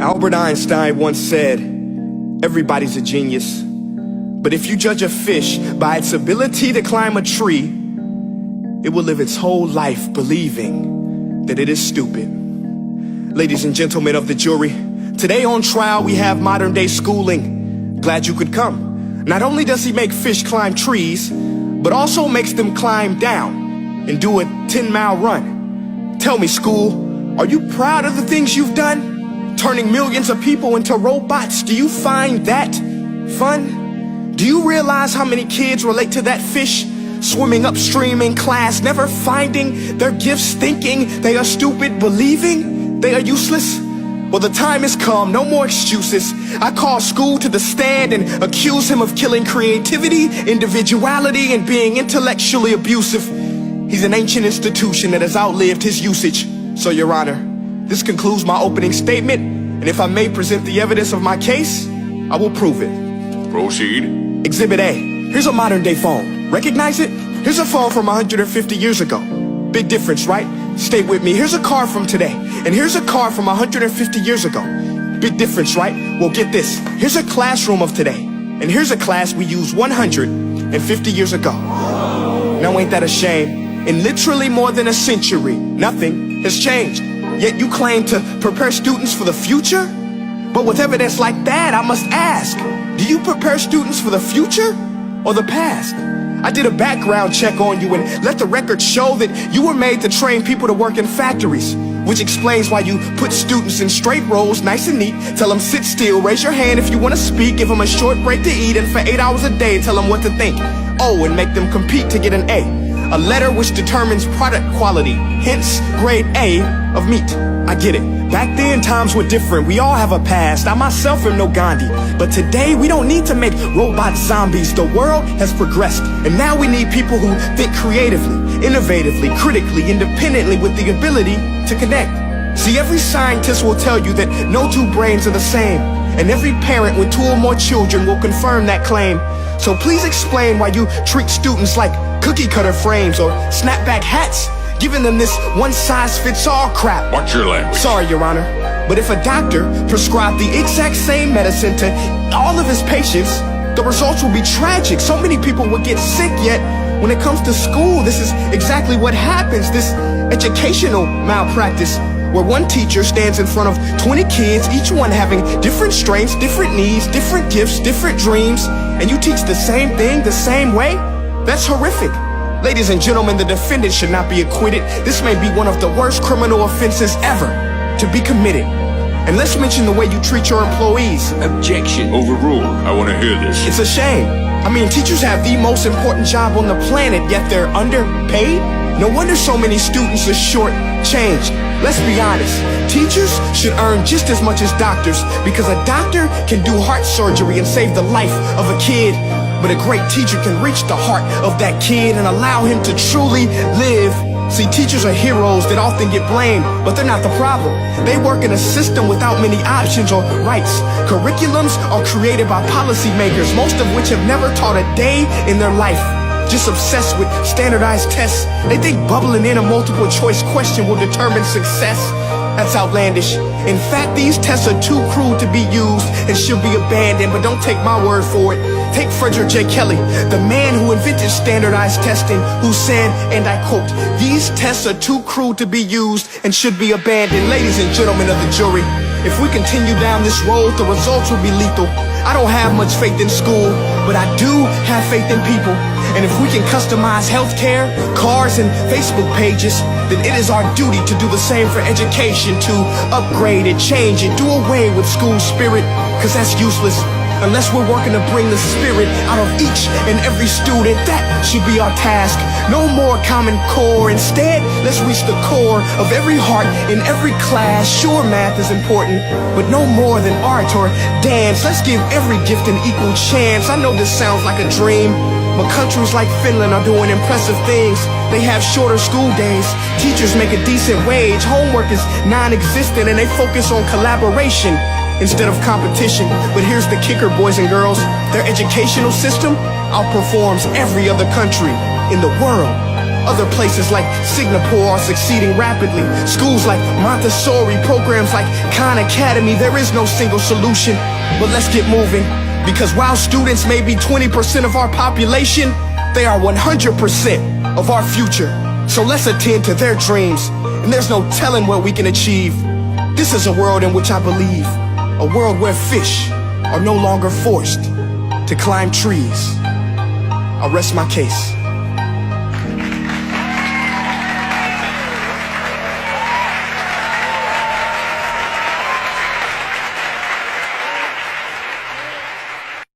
Albert Einstein once said, everybody's a genius, but if you judge a fish by its ability to climb a tree, it will live its whole life believing that it is stupid. Ladies and gentlemen of the jury, today on trial we have modern day schooling. Glad you could come. Not only does he make fish climb trees, but also makes them climb down and do a 10-mile run. Tell me, school, are you proud of the things you've done? Turning millions of people into robots, do you find that fun? Do you realize how many kids relate to that fish swimming upstream in class, never finding their gifts, thinking they are stupid, believing they are useless? Well, the time has come, no more excuses. I call school to the stand and accuse him of killing creativity, individuality, and being intellectually abusive. He's an ancient institution that has outlived his usage. So, Your Honor, this concludes my opening statement, and if I may present the evidence of my case, I will prove it. Proceed. Exhibit A. Here's a modern day phone. Recognize it? Here's a phone from 150 years ago. Big difference, right? Stay with me. Here's a car from today, and here's a car from 150 years ago. Big difference, right? Well, get this. Here's a classroom of today, and here's a class we used 150 years ago. Now, ain't that a shame? In literally more than a century, nothing has changed. Yet you claim to prepare students for the future? But with evidence like that, I must ask, do you prepare students for the future or the past? I did a background check on you and let the record show that you were made to train people to work in factories, which explains why you put students in straight rows, nice and neat, tell them sit still, raise your hand if you want to speak, give them a short break to eat, and for 8 hours a day tell them what to think. Oh, and make them compete to get an A letter which determines product quality, hence grade A of meat. I get it. Back then, times were different. We all have a past. I myself am no Gandhi. But today, we don't need to make robot zombies. The world has progressed. And now we need people who think creatively, innovatively, critically, independently, with the ability to connect. See, every scientist will tell you that no two brains are the same. And every parent with 2 or more children will confirm that claim. So please explain why you treat students like cookie cutter frames or snapback hats, giving them this one-size-fits-all crap. Watch your language. Sorry, Your Honor, but if a doctor prescribed the exact same medicine to all of his patients, the results will be tragic. So many people will get sick, yet when it comes to school, this is exactly what happens. This educational malpractice, where one teacher stands in front of 20 kids, each one having different strengths, different needs, different gifts, different dreams, and you teach the same thing the same way? That's horrific. Ladies and gentlemen, the defendant should not be acquitted. This may be one of the worst criminal offenses ever to be committed. And let's mention the way you treat your employees. Objection. Overruled. I want to hear this. It's a shame. I mean, teachers have the most important job on the planet, yet they're underpaid? No wonder so many students are short-changed. Let's be honest, teachers should earn just as much as doctors, because a doctor can do heart surgery and save the life of a kid, but a great teacher can reach the heart of that kid and allow him to truly live. See, teachers are heroes that often get blamed, but they're not the problem. They work in a system without many options or rights. Curriculums are created by policymakers, most of which have never taught a day in their life. Just obsessed with standardized tests. They think bubbling in a multiple choice question will determine success. That's outlandish. In fact, these tests are too cruel to be used and should be abandoned, but don't take my word for it. Take Frederick J. Kelly, the man who invented standardized testing, who said, and I quote, "These tests are too cruel to be used and should be abandoned." Ladies and gentlemen of the jury, if we continue down this road, the results will be lethal. I don't have much faith in school, but I do have faith in people. And if we can customize healthcare, cars, and Facebook pages, then it is our duty to do the same for education, to upgrade and change and do away with school spirit, because that's useless. Unless we're working to bring the spirit out of each and every student, that should be our task. No more Common Core. Instead, let's reach the core of every heart in every class. Sure, math is important, but no more than art or dance. Let's give every gift an equal chance. I know this sounds like a dream, but countries like Finland are doing impressive things. They have shorter school days. Teachers make a decent wage. Homework is non-existent, and they focus on collaboration instead of competition. But here's the kicker, boys and girls. Their educational system outperforms every other country in the world. Other places like Singapore are succeeding rapidly. Schools like Montessori, programs like Khan Academy. There is no single solution, but let's get moving. Because while students may be 20% of our population, they are 100% of our future. So let's attend to their dreams, and there's no telling what we can achieve. This is a world in which I believe, a world where fish are no longer forced to climb trees. I'll rest my case.